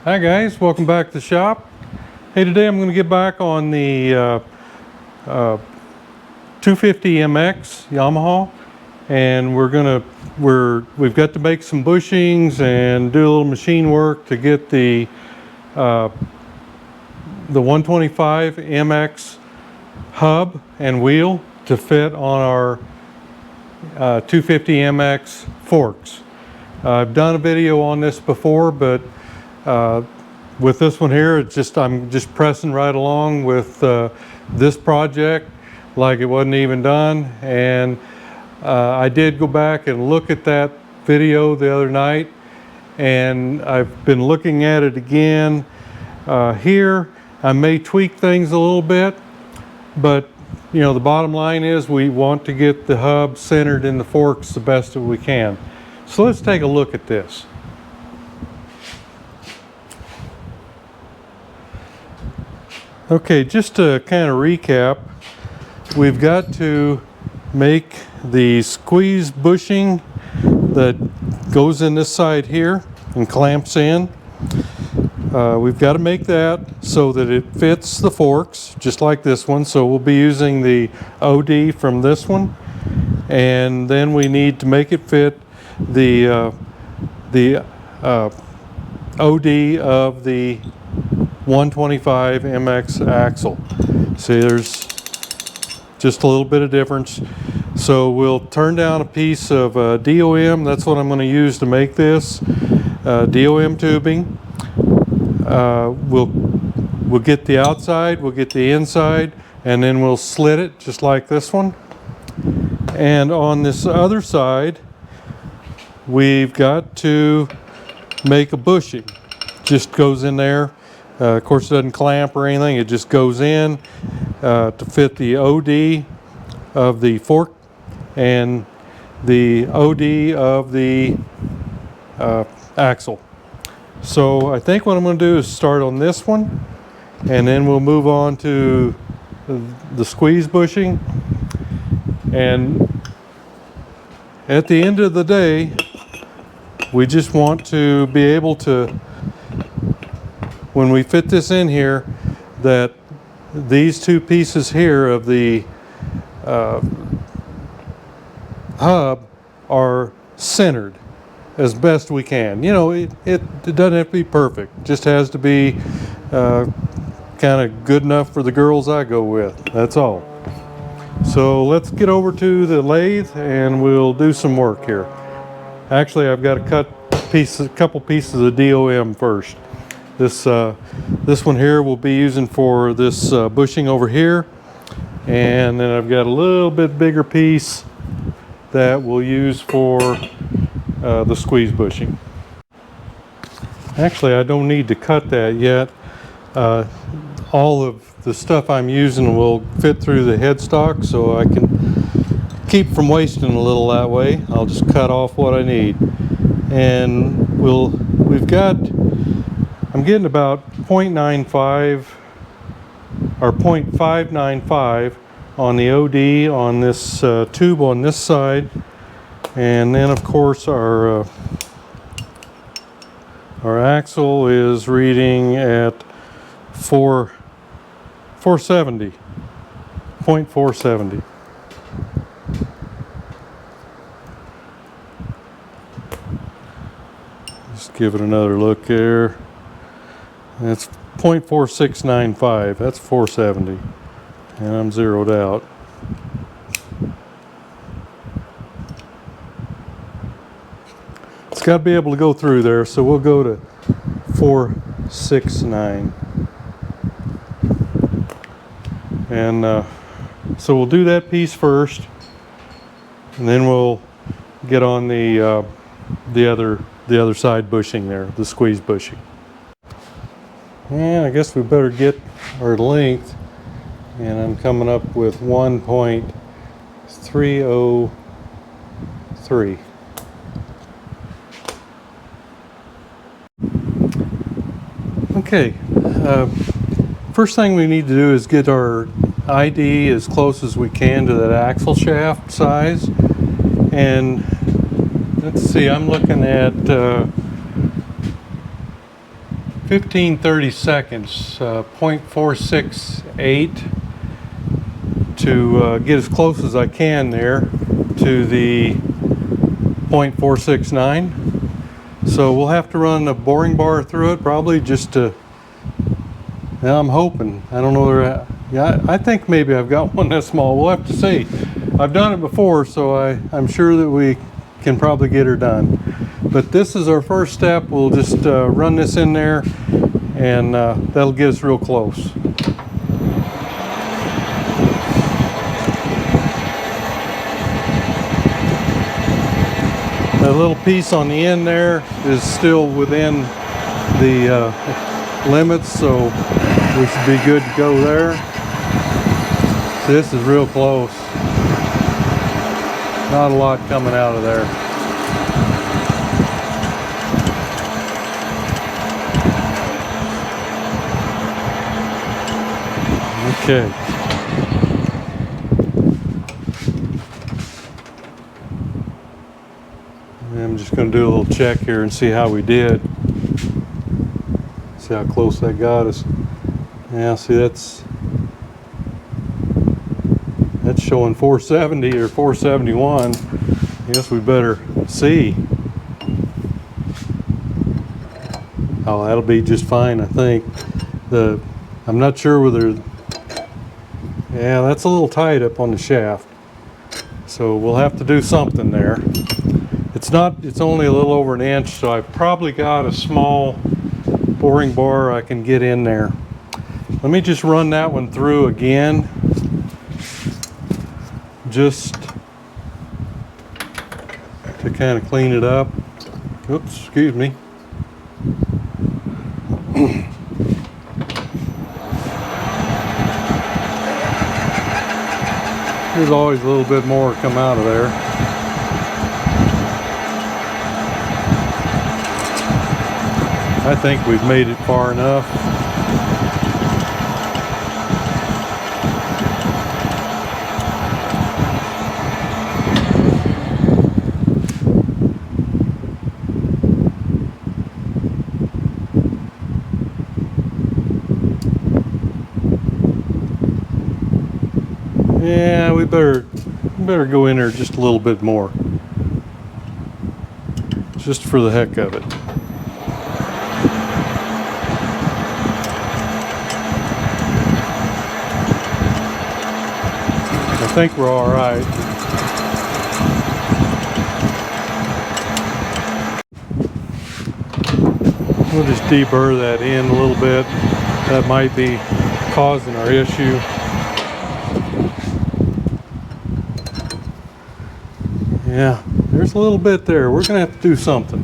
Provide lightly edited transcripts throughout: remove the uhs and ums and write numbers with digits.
Hi guys, welcome back to the shop. Hey, today I'm going to get back on the 250 MX Yamaha, and we've got to make some bushings and do a little machine work to get the 125 MX hub and wheel to fit on our 250 MX forks. I've done a video on this before, but with this one here, I'm just pressing right along with this project like it wasn't even done. And I did go back and look at that video the other night, and I've been looking at it again. Here I may tweak things a little bit, but you know, the bottom line is we want to get the hub centered in the forks the best that we can. So let's take a look at this. Okay, just to kind of recap, we've got to make the squeeze bushing that goes in this side here and clamps in. We've got to make that so that it fits the forks, just like this one. So we'll be using the OD from this one, and then we need to make it fit the OD of the 125 MX axle. See, there's just a little bit of difference. So we'll turn down a piece of DOM. That's what I'm going to use to make this DOM tubing. We'll get the outside, we'll get the inside, and then we'll slit it just like this one. And on this other side, we've got to make a bushing. Just goes in there. Of course, it doesn't clamp or anything. It just goes in to fit the OD of the fork and the OD of the axle. So I think what I'm going to do is start on this one, and then we'll move on to the squeeze bushing. And at the end of the day, we just want to be able to, when we fit this in here, that these two pieces here of the hub are centered as best we can. You know, it doesn't have to be perfect. It just has to be kind of good enough for the girls I go with. That's all. So let's get over to the lathe and we'll do some work here. Actually, I've got to cut a couple pieces of DOM first. This one here we'll be using for this bushing over here, and then I've got a little bit bigger piece that we'll use for the squeeze bushing. Actually, I don't need to cut that yet. All of the stuff I'm using will fit through the headstock, so I can keep from wasting a little that way. I'll just cut off what I need. And I'm getting about 0.95 or 0.595 on the OD on this tube on this side, and then of course our axle is reading at 470, 0.470. Just give it another look there. That's 0.4695. That's 470, and I'm zeroed out. It's got to be able to go through there, so we'll go to 469. And so we'll do that piece first, and then we'll get on the other side bushing there, the squeeze bushing. And I guess we better get our length, and I'm coming up with 1.303. Okay, first thing we need to do is get our ID as close as we can to that axle shaft size. And let's see, I'm looking at 15-30 seconds, 0.468 to get as close as I can there to the 0.469. So we'll have to run a boring bar through it probably just to, now I'm hoping, I don't know, yeah, I think maybe I've got one that small. We'll have to see. I've done it before, so I'm sure that we can probably get her done. But this is our first step. We'll just run this in there, and that'll get us real close. That little piece on the end there is still within the limits, so we should be good to go there. So this is real close. Not a lot coming out of there. Okay. I'm just going to do a little check here and see how we did. See how close that got us. Yeah, see that's showing 470 or 471. I guess we better see. Oh, that'll be just fine, I think. I'm not sure whether, yeah, that's a little tight up on the shaft. So we'll have to do something there. It's only a little over an inch, so I've probably got a small boring bar I can get in there. Let me just run that one through again, just to kind of clean it up. Oops, excuse me. There's always a little bit more come out of there. I think we've made it far enough. Yeah, we better go in there just a little bit more. Just for the heck of it. I think we're all right. We'll just deburr that in a little bit. That might be causing our issue. Yeah, there's a little bit there. We're gonna have to do something.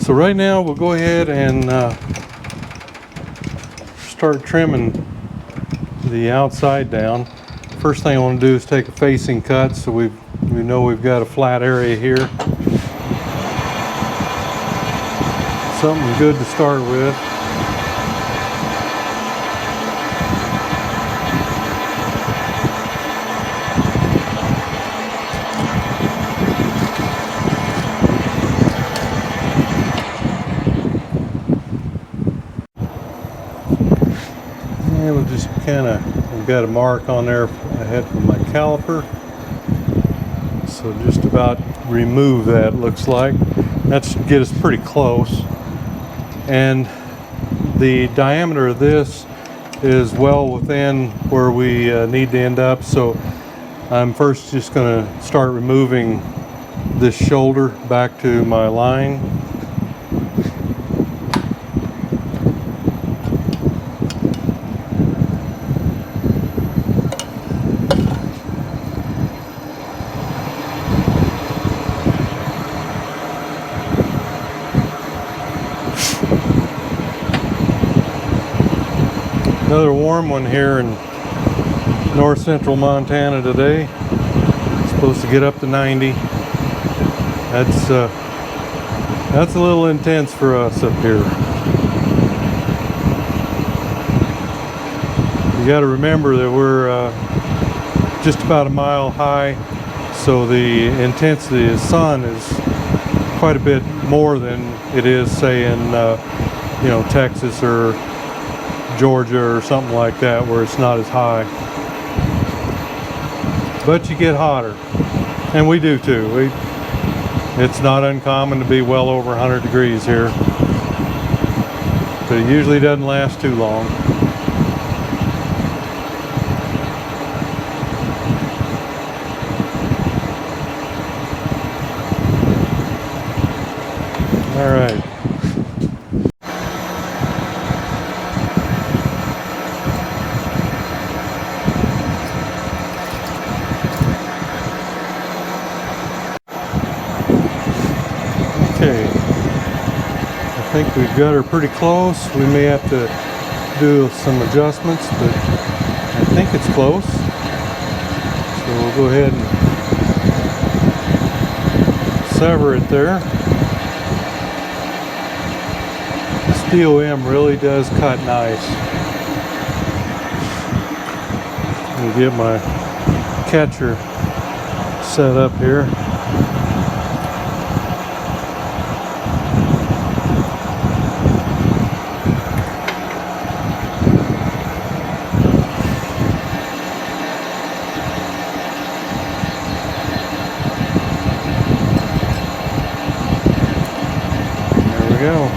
So right now we'll go ahead and start trimming the outside down. First thing I want to do is take a facing cut so we know we've got a flat area here. Something good to start with. And we'll just we've got a mark on there ahead of my caliper. So just about remove that, looks like. That should get us pretty close. And the diameter of this is well within where we need to end up. So I'm first just going to start removing this shoulder back to my line. Another warm one here in north central Montana today. It's supposed to get up to 90. That's a little intense for us up here. You got to remember that we're just about a mile high, so the intensity of the sun is quite a bit more than it is, say, in you know, Texas or Georgia or something like that, where it's not as high. But you get hotter, and we do too. It's not uncommon to be well over 100 degrees here, but it usually doesn't last too long. All right. Okay. I think we've got her pretty close. We may have to do some adjustments, but I think it's close. So we'll go ahead and sever it there. UM really does cut nice. Let me get my catcher set up here. There we go.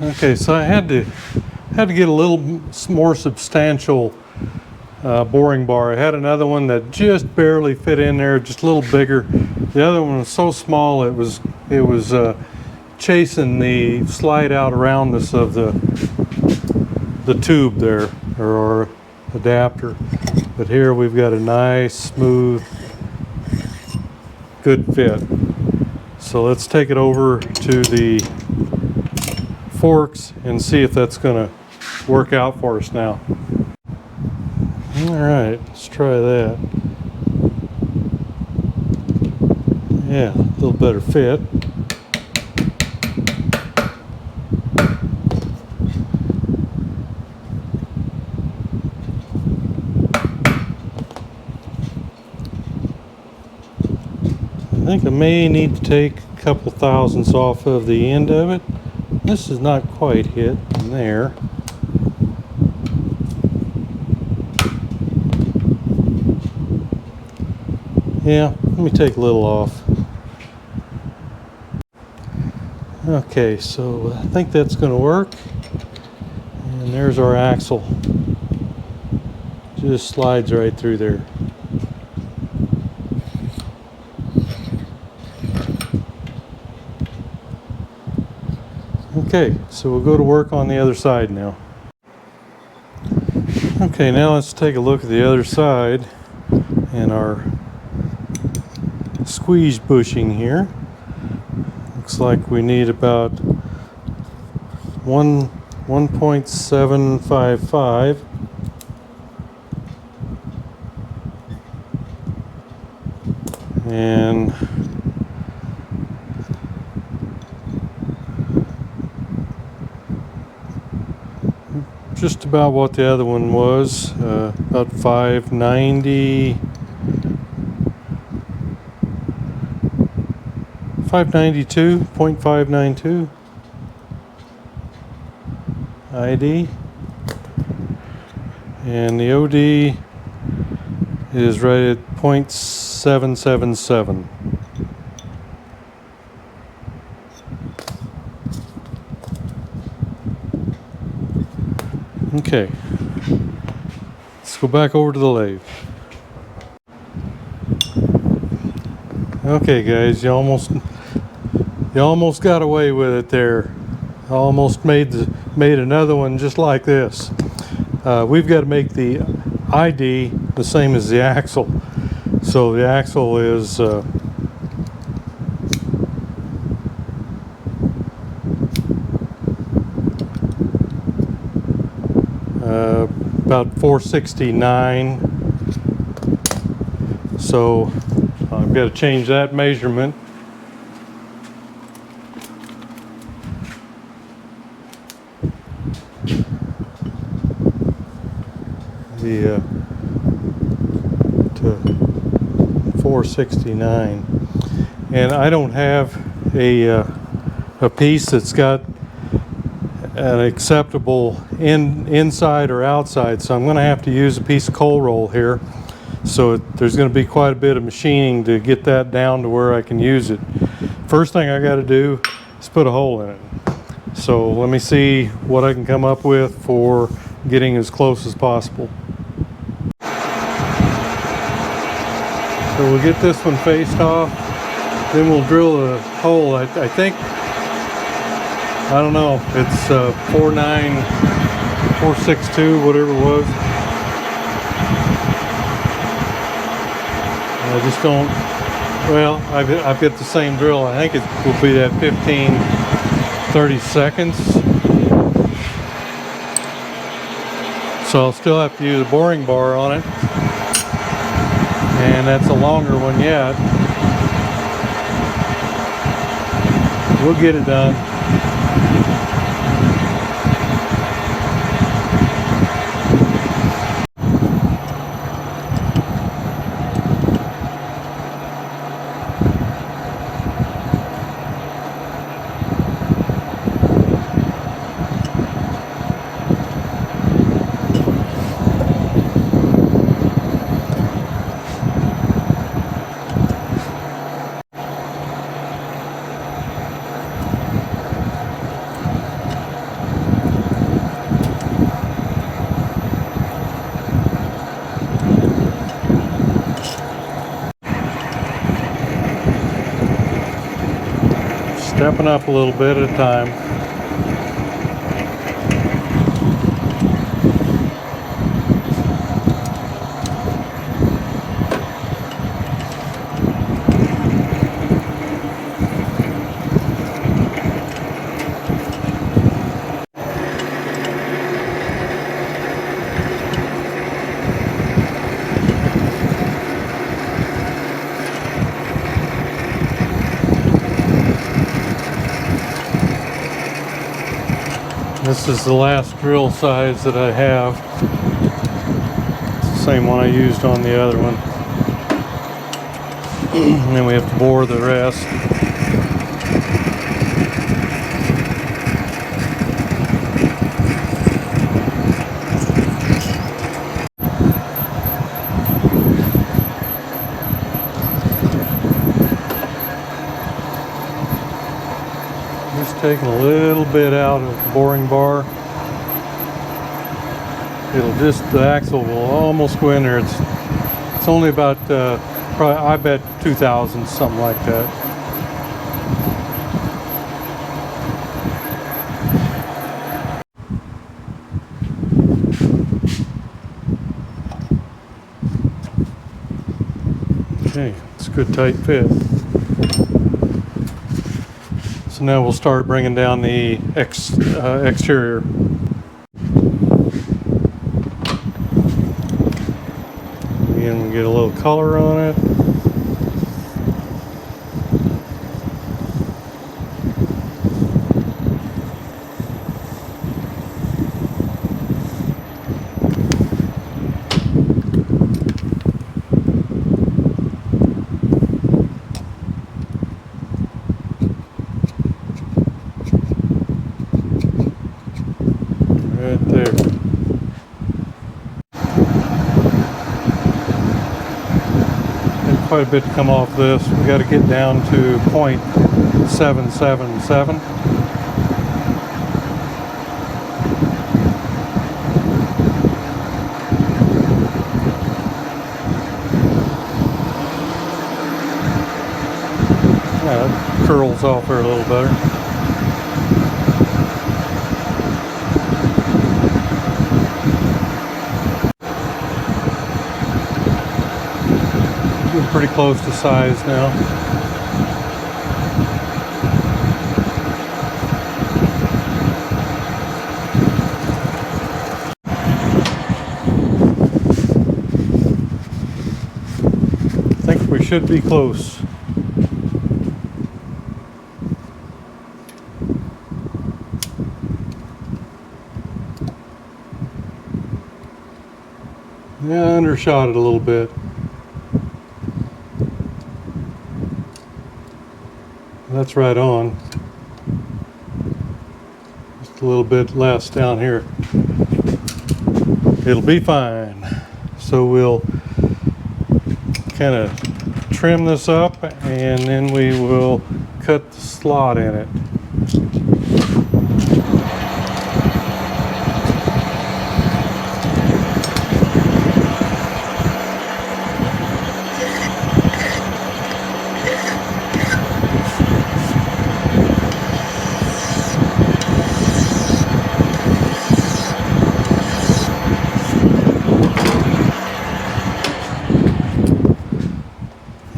Okay, so I had to get a little more substantial boring bar. I had another one that just barely fit in there, just a little bigger. The other one was so small it was chasing the slide out roundness of the tube there, or adapter. But here we've got a nice, smooth, good fit. So let's take it over to the forks and see if that's going to work out for us now. All right, let's try that. Yeah, a little better fit. I think I may need to take a couple thousandths off of the end of it. This is not quite hit in there. Yeah, let me take a little off. Okay, so I think that's going to work. And there's our axle. Just slides right through there. Okay, so we'll go to work on the other side now. Okay, now let's take a look at the other side and our squeeze bushing here. Looks like we need about 1.755. And just about what the other one was, about 590, 592.592 ID, and the OD is right at 0.777. Okay, let's go back over to the lathe. Okay guys, you almost got away with it there. Almost made another one just like this. We've got to make the ID the same as the axle. So the axle is about 469. So I've got to change that measurement. The to 469, and I don't have a piece that's got an acceptable inside or outside, so I'm going to have to use a piece of cold roll here. So there's going to be quite a bit of machining to get that down to where I can use it. First thing I got to do is put a hole in it. So let me see what I can come up with for getting as close as possible. So we'll get this one faced off, then we'll drill a hole. I think, I don't know, it's 462, whatever it was. I just don't, well, I've got the same drill. I think it will be that 30 seconds. So I'll still have to use a boring bar on it. And that's a longer one yet. We'll get it done. Stepping up a little bit at a time. This is the last drill size that I have. It's the same one I used on the other one. And then we have to bore the rest. Taking a little bit out of the boring bar. It'll just, the axle will almost go in there. It's only about, probably, I bet 2,000, something like that. Okay, it's a good tight fit. So now we'll start bringing down the exterior. Again, we get a little color on it. Right there. And quite a bit to come off this. We got to get down to 0.777. Yeah, it curls off there a little better. Pretty close to size now. I think we should should be close. Yeah, undershot it a little bit. That's right on. Just a little bit less down here. It'll be fine. So we'll kind of trim this up and then we will cut the slot in it.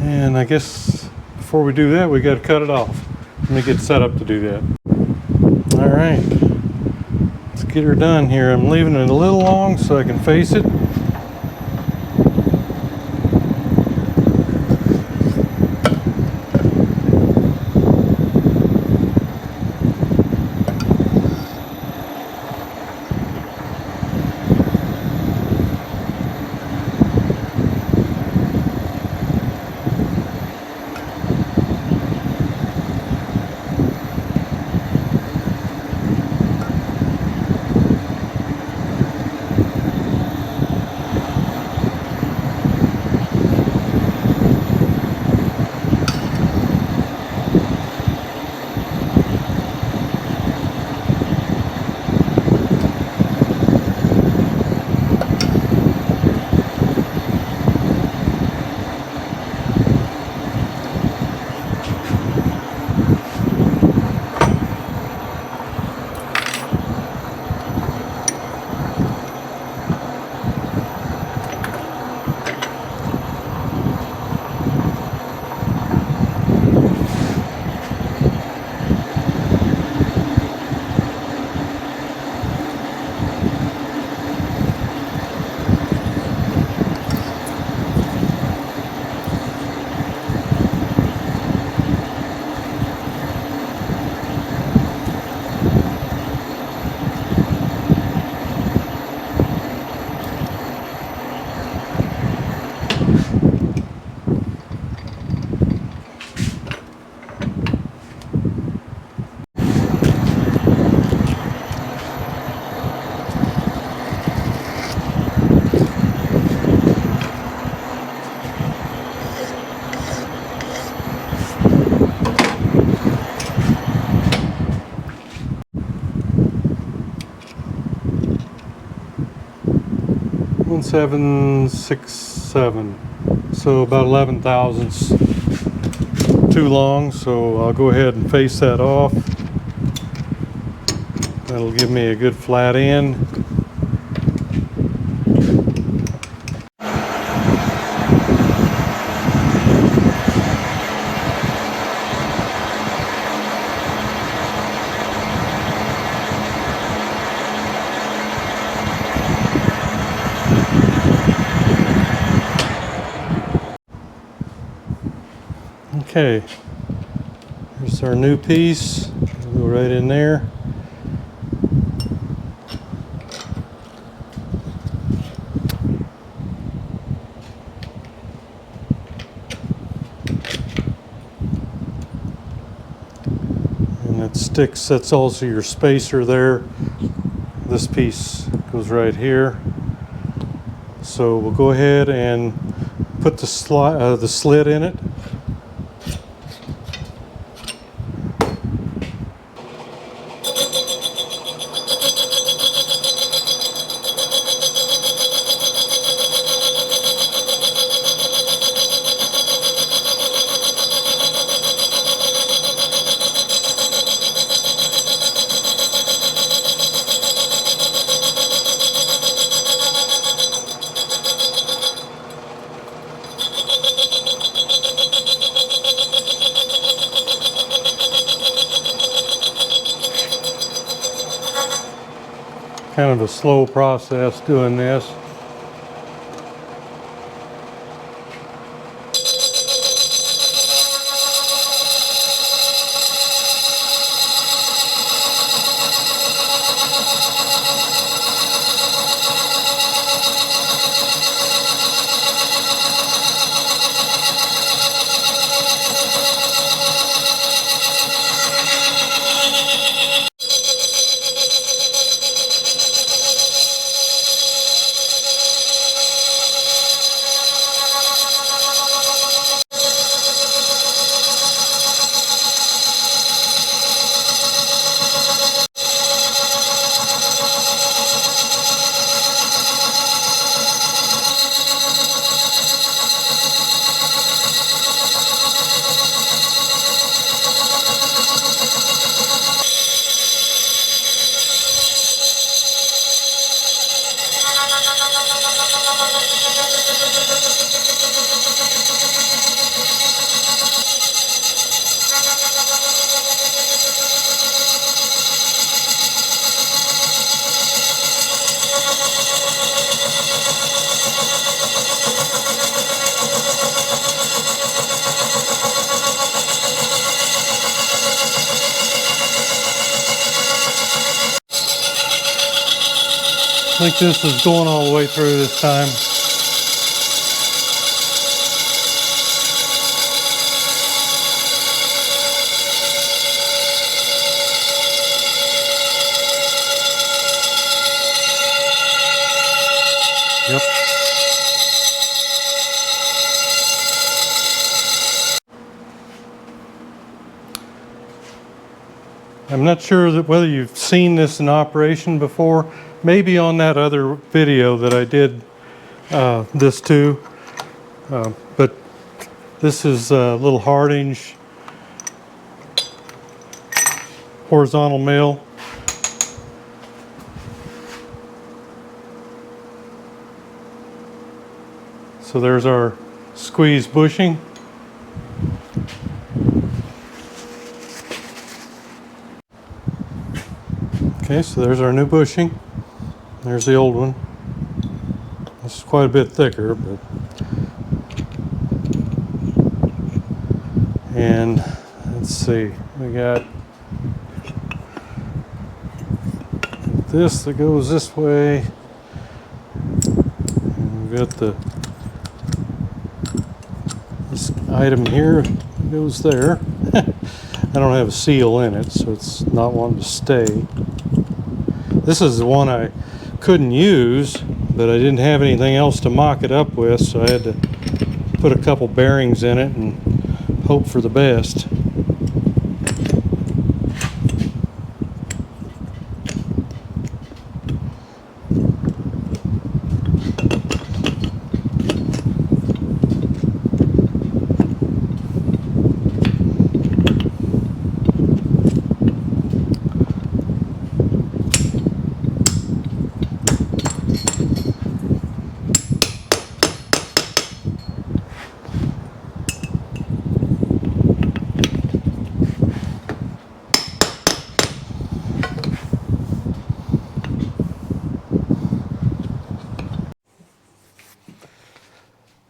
And I guess before we do that, we got to cut it off. Let me get set up to do that. All right, let's get her done here. I'm leaving it a little long so I can face it. $1,767, so about 11 thousandths too long, so I'll go ahead and face that off. That'll give me a good flat end. Okay, here's our new piece. We'll go right in there. And that sticks, that's also your spacer there. This piece goes right here. So we'll go ahead and put the slit in it. Kind of a slow process doing this. I think this is going all the way through this time. Yep. I'm not sure that whether you've seen this in operation before. Maybe on that other video that I did this to. But this is a little Hardinge horizontal mill. So there's our squeeze bushing. Okay, so there's our new bushing. There's the old one. This is quite a bit thicker, but and let's see, we got this that goes this way. And we've got this item here that goes there. I don't have a seal in it, so it's not wanting to stay. This is the one I couldn't use, but I didn't have anything else to mock it up with, so I had to put a couple bearings in it and hope for the best.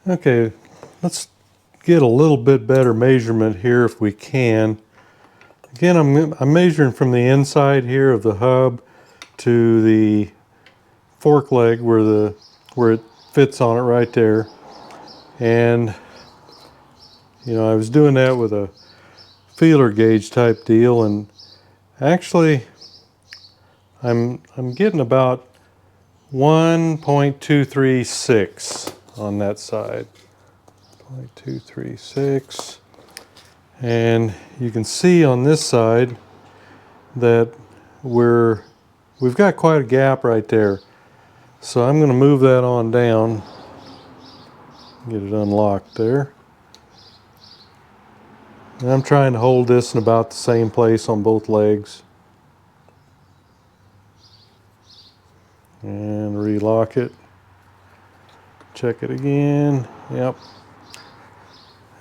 Okay, let's get a little bit better measurement here if we can. Again, I'm measuring from the inside here of the hub to the fork leg where it fits on it right there. And you know, I was doing that with a feeler gauge type deal, and actually I'm getting about 1.236 on that side. 0.236, and you can see on this side that we've got quite a gap right there. So I'm going to move that on down, get it unlocked there. And I'm trying to hold this in about the same place on both legs. And relock it. Check it again. Yep.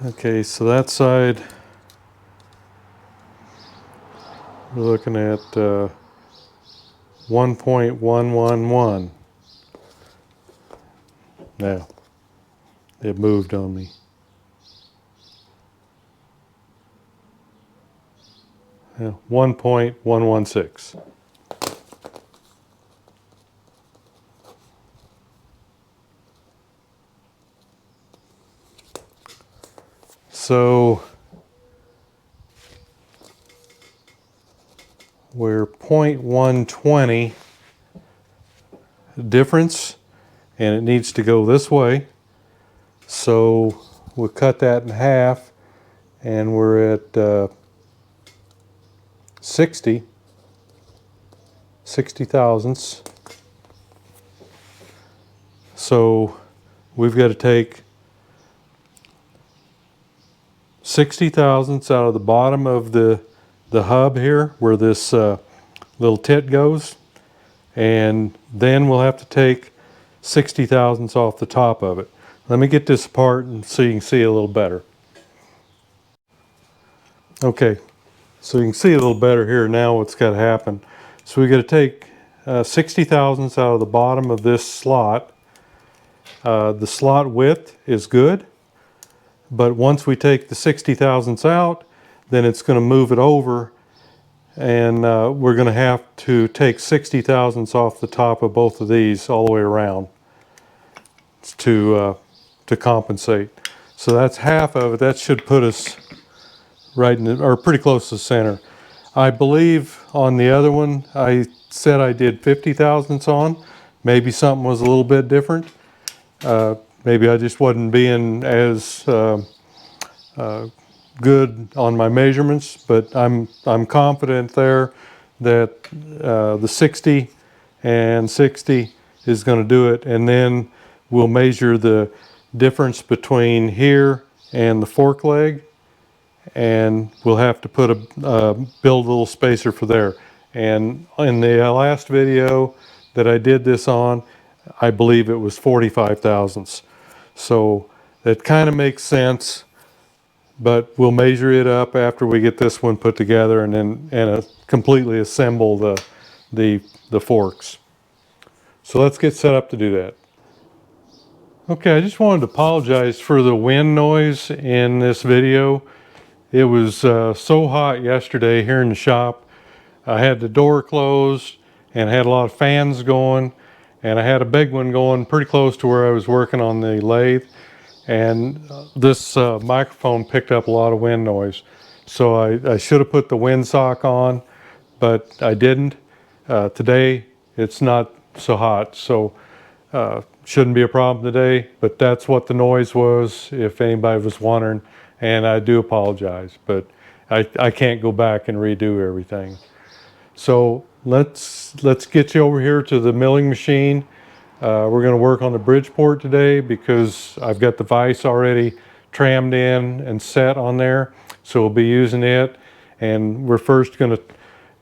Okay, so that side we're looking at 1.111. Now, it moved on me. Yeah, 1.116. So we're 0.120 difference, and it needs to go this way. So we'll cut that in half, and we're at 60 thousandths. So we've got to take 60 thousandths out of the bottom of the hub here where this little tit goes, and then we'll have to take 60 thousandths off the top of it. Let me get this apart and so you can see a little better. Okay, so you can see a little better here now what's got to happen. So we got to take 60 thousandths out of the bottom of this slot. The slot width is good, but once we take the 60 thousandths out, then it's going to move it over, and we're going to have to take 60 thousandths off the top of both of these all the way around to compensate. So that's half of it. That should put us right in the, or pretty close to the center. I believe on the other one I said I did 50 thousandths on. Maybe something was a little bit different. Maybe I just wasn't being as good on my measurements, but I'm confident there that the 60 and 60 is going to do it, and then we'll measure the difference between here and the fork leg, and we'll have to put a build a little spacer for there. And in the last video that I did this on, I believe it was 45 thousandths. So that kind of makes sense, but we'll measure it up after we get this one put together and then completely assemble the forks. So let's get set up to do that. Okay, I just wanted to apologize for the wind noise in this video. It was so hot yesterday here in the shop. I had the door closed and had a lot of fans going, and I had a big one going pretty close to where I was working on the lathe, and this microphone picked up a lot of wind noise. So I should have put the windsock on, but I didn't. Today it's not so hot, so shouldn't be a problem today, but that's what the noise was, if anybody was wondering, and I do apologize, but I can't go back and redo everything. So let's get you over here to the milling machine. We're going to work on the Bridgeport today because I've got the vise already trammed in and set on there, so we'll be using it. And we're first going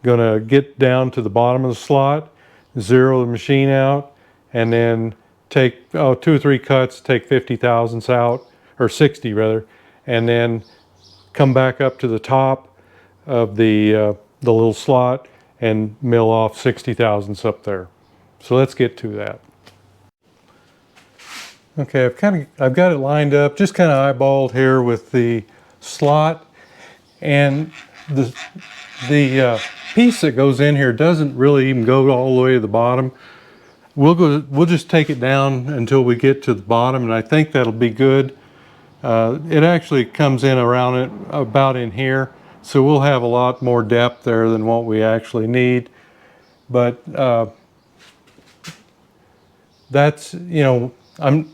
to get down to the bottom of the slot, zero the machine out, and then take 2 or 3 cuts, take 50 thousandths out, or 60 rather, and then come back up to the top of the little slot and mill off 60 thousandths up there. So let's get to that. Okay, I've got it lined up, just kind of eyeballed here with the slot, and the piece that goes in here doesn't really even go all the way to the bottom. We'll just take it down until we get to the bottom, and I think that'll be good. It actually comes in around it about in here, so we'll have a lot more depth there than what we actually need. But that's, you know,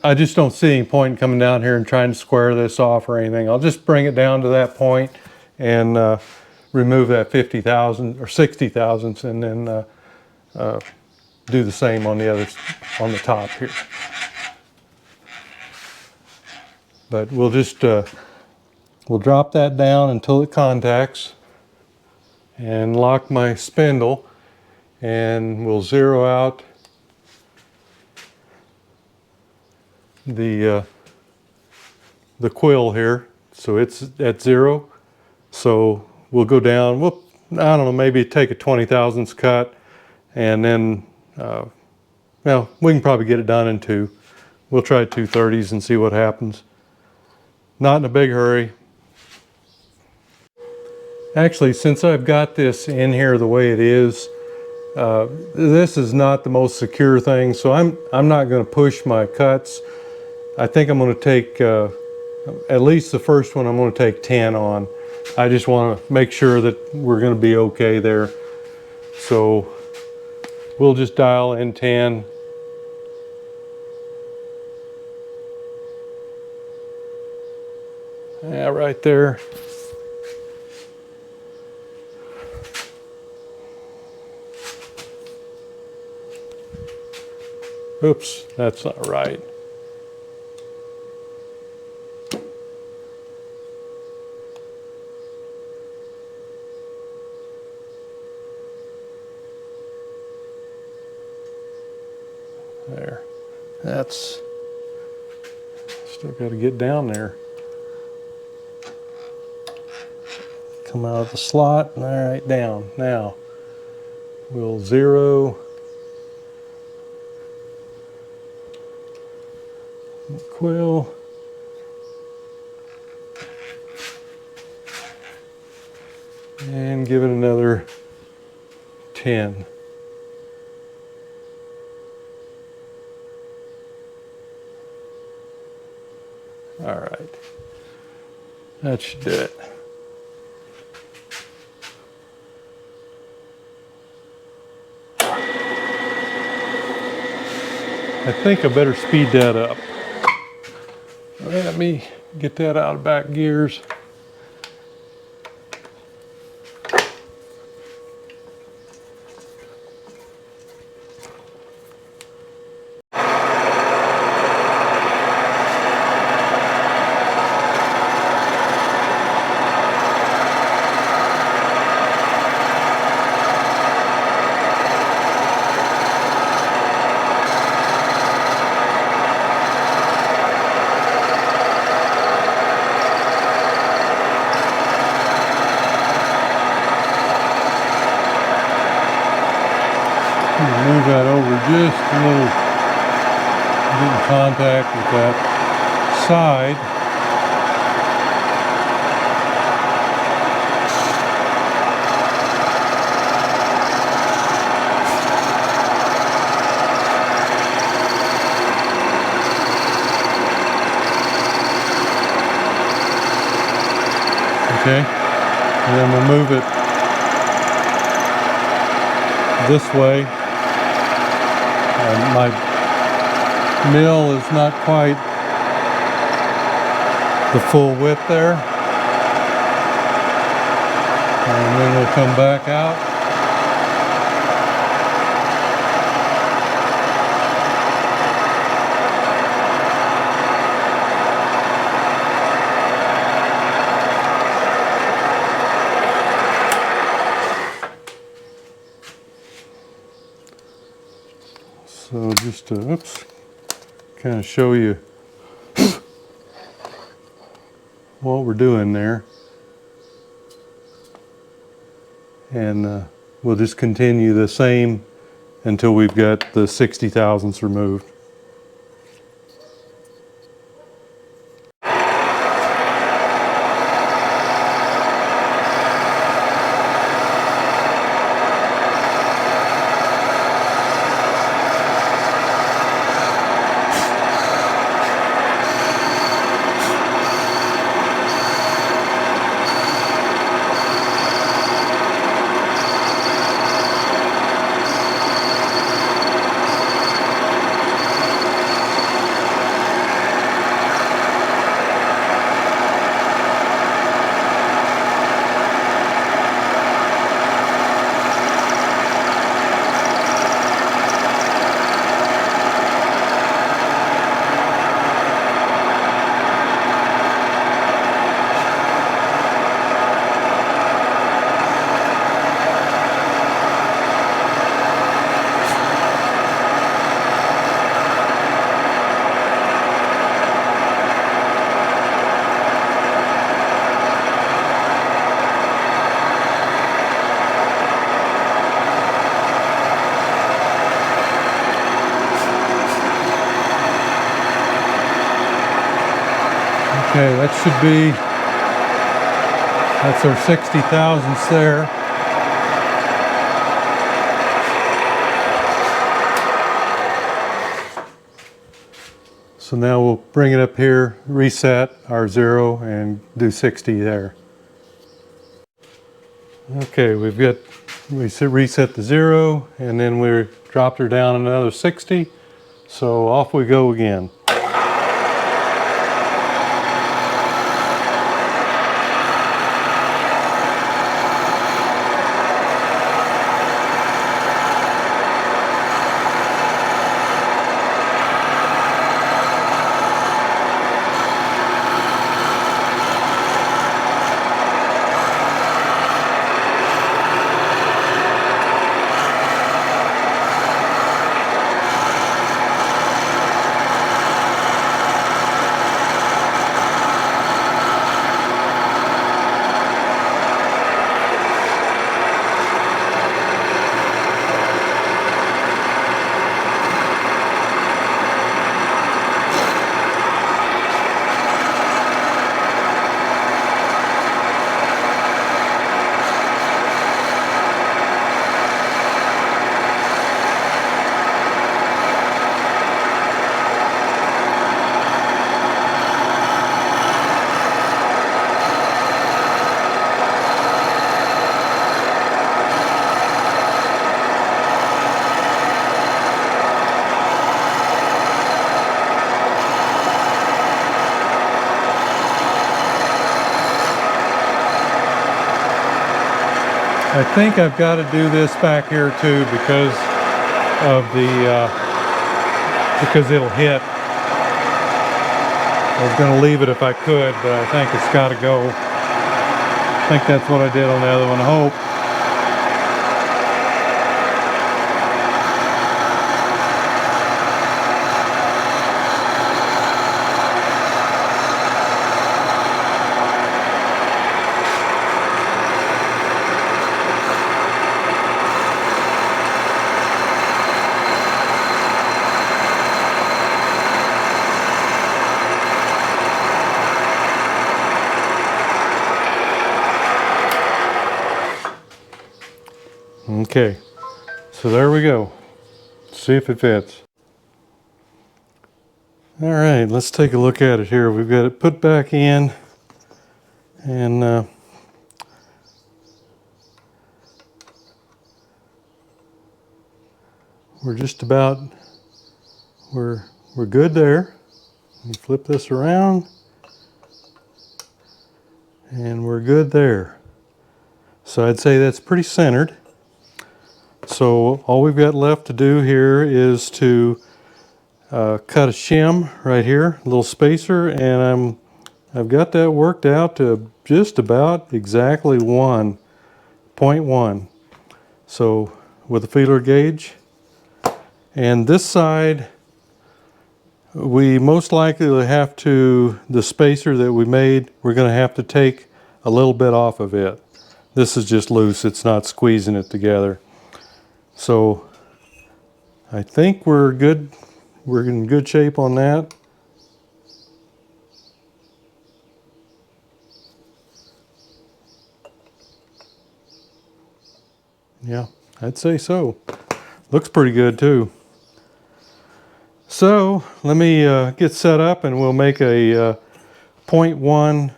I just don't see any point in coming down here and trying to square this off or anything. I'll just bring it down to that point and remove that 50 thousandths or 60 thousandths, and then do the same on the top here. But we'll just we'll drop that down until it contacts, and lock my spindle, and we'll zero out the quill here, so it's at 0. So we'll go down. We'll, I don't know, maybe take a 20 thousandths cut, and then well, we can probably get it done in 2. We'll try 2/30s and see what happens. Not in a big hurry. Actually, since I've got this in here the way it is, this is not the most secure thing, so I'm not going to push my cuts. I think I'm going to take at least the first one. I'm going to take 10 on. I just want to make sure that we're going to be okay there. So we'll just dial in 10. Yeah, right there. Oops, that's not right. There. That's Still got to get down there. Come out of the slot, and all right, down. Now, we'll zero the quill. And give it another 10. All right, that should do it. I think I better speed that up. Let me get that out of back gears. Move that over just a little, get in contact with that side. Okay, and then we'll move it this way. My mill is not quite the full width there. And then we'll come back out. So just to, oops, kind of show you what we're doing there. And we'll just continue the same until we've got the 60 thousandths removed. Okay, that should be, that's our 60 thousandths there. So now we'll bring it up here, reset our 0 and do 60 there. Okay, we reset the 0 and then we dropped her down another 60. So off we go again. think I've got to do this back here too because of the because it'll hit. I was going to leave it if I could, but I think it's got to go. I think that's what I did on the other one. I hope. Okay, so there we go. See if it fits. All right, let's take a look at it here. We've got it put back in, and we're just about, we're good there. We flip this around, and we're good there. So I'd say that's pretty centered. So all we've got left to do here is to cut a shim right here, a little spacer, and I've got that worked out to just about exactly 1.1. So with a feeler gauge. And this side, we most likely will have to, the spacer that we made, we're going to have to take a little bit off of it. This is just loose, it's not squeezing it together. So I think we're good. We're in good shape on that. Yeah, I'd say so. Looks pretty good too. So let me get set up and we'll make a 0.1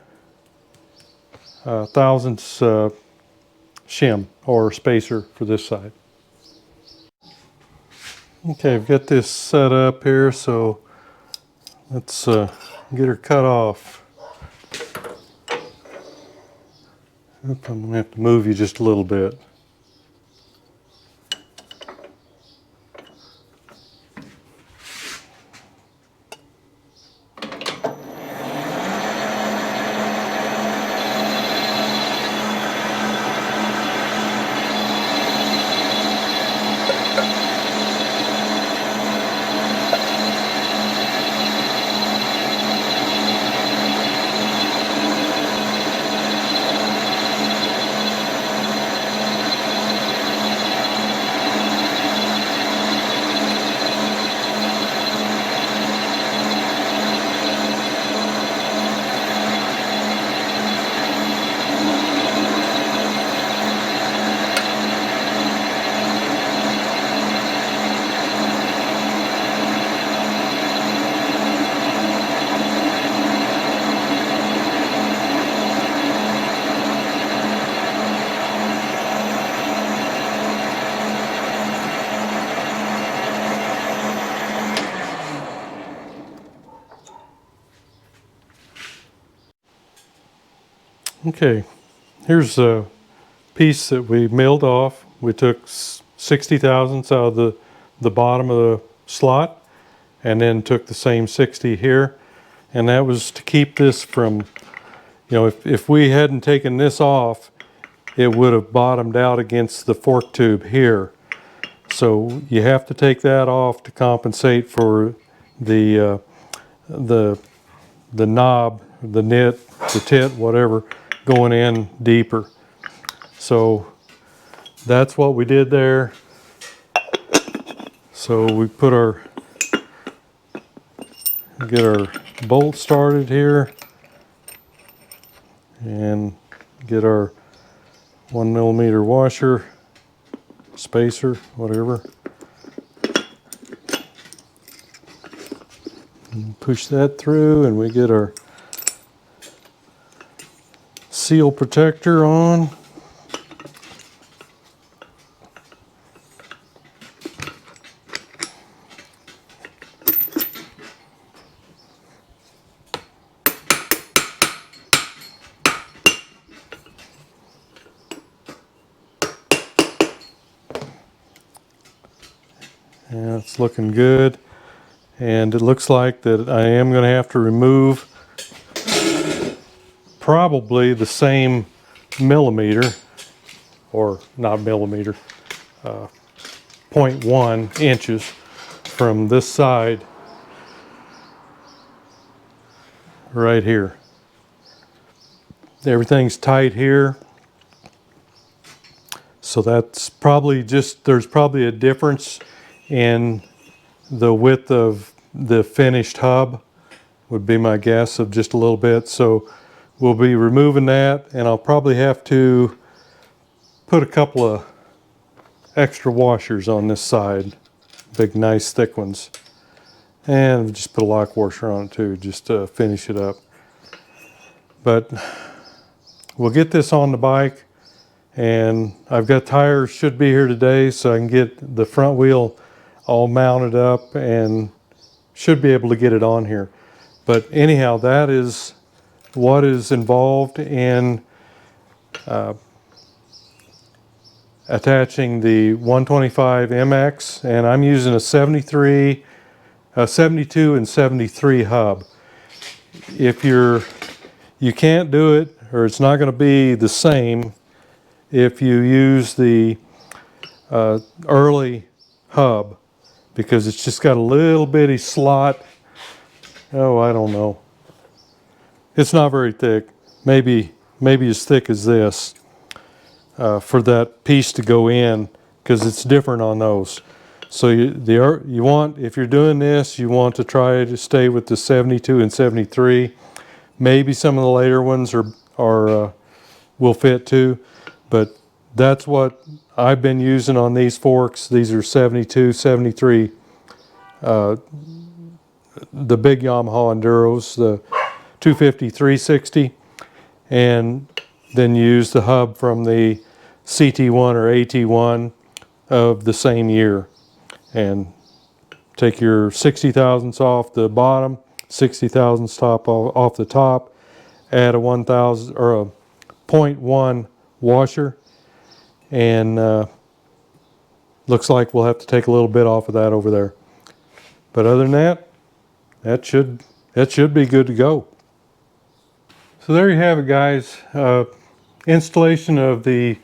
thousandths shim or spacer for this side. Okay, I've got this set up here, so let's get her cut off. Oop, I'm gonna have to move you just a little bit. Okay, here's a piece that we milled off. We took 60 thousandths out of the bottom of the slot and then took the same 60 here. And that was to keep this from, you know, if we hadn't taken this off, it would have bottomed out against the fork tube here. So you have to take that off to compensate for the knob, the nit, the tit, whatever, going in deeper. So that's what we did there. So we put get our bolt started here and get our 1mm washer, spacer, whatever. And push that through and we get our seal protector on. Yeah, it's looking good. And it looks like that I am going to have to remove probably the same millimeter, or not millimeter, 0.1 inches from this side right here. Everything's tight here. So that's probably just, there's probably a difference in the width of the finished hub, would be my guess, of just a little bit. So we'll be removing that, and I'll probably have to put a couple of extra washers on this side, big nice thick ones, and just put a lock washer on it too, just to finish it up. But we'll get this on the bike, and I've got tires should be here today, so I can get the front wheel all mounted up and should be able to get it on here. But anyhow, that is what is involved in attaching the 125 MX, and I'm using a 72 and 73 hub. If you can't do it, or it's not going to be the same if you use the early hub, because it's just got a little bitty slot. Oh, I don't know. It's not very thick. Maybe as thick as this for that piece to go in, because it's different on those. So you want, if you're doing this, you want to try to stay with the 72 and 73. Maybe some of the later ones will fit too, but that's what I've been using on these forks. These are 72, 73, the big Yamaha Enduros, the 250, 360, and then use the hub from the CT1 or AT1 of the same year. And take your 60 thousandths off the bottom, 60 thousandths off the top, add a 1,000 or a 0.1 washer, and looks like we'll have to take a little bit off of that over there. But other than that, that should be good to go. So there you have it, guys. Installation of the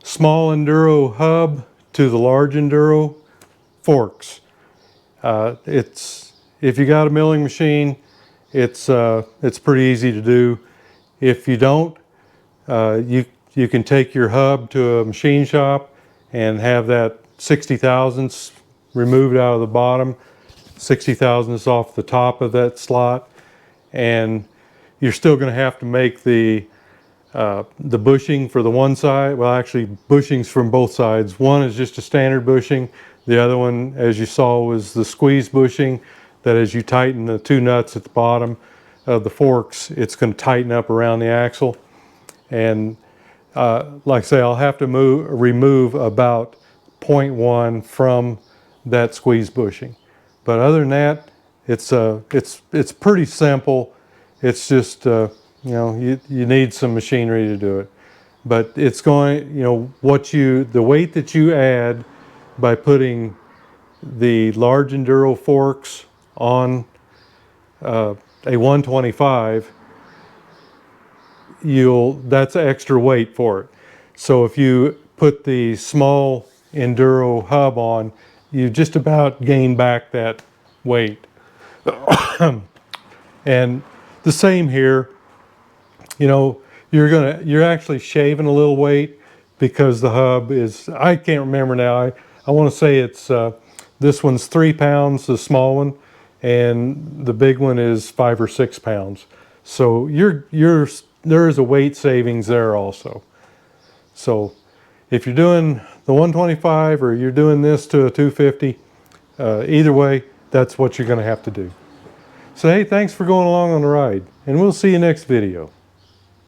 small Enduro hub to the large Enduro forks. If you got a milling machine, it's pretty easy to do. If you don't, you can take your hub to a machine shop and have that 60 thousandths removed out of the bottom, 60 thousandths off the top of that slot, and you're still going to have to make the bushing for the one side. Well, actually, bushings from both sides. One is just a standard bushing. The other one, as you saw, was the squeeze bushing, that as you tighten the two nuts at the bottom of the forks, it's going to tighten up around the axle. And like I say, I'll have to remove about 0.1 from that squeeze bushing. But other than that, it's pretty simple. It's just you know, you need some machinery to do it. But it's going, you know, the weight that you add by putting the large Enduro forks on a 125, that's extra weight for it. So if you put the small Enduro hub on, you just about gain back that weight. And the same here, you know, you're actually shaving a little weight, because the hub is, I can't remember now, I want to say it's this one's 3 pounds, the small one, and the big one is 5 or 6 pounds. So there is a weight savings there also. So if you're doing the 125 or you're doing this to a 250, either way, that's what you're going to have to do. So hey, thanks for going along on the ride, and we'll see you next video.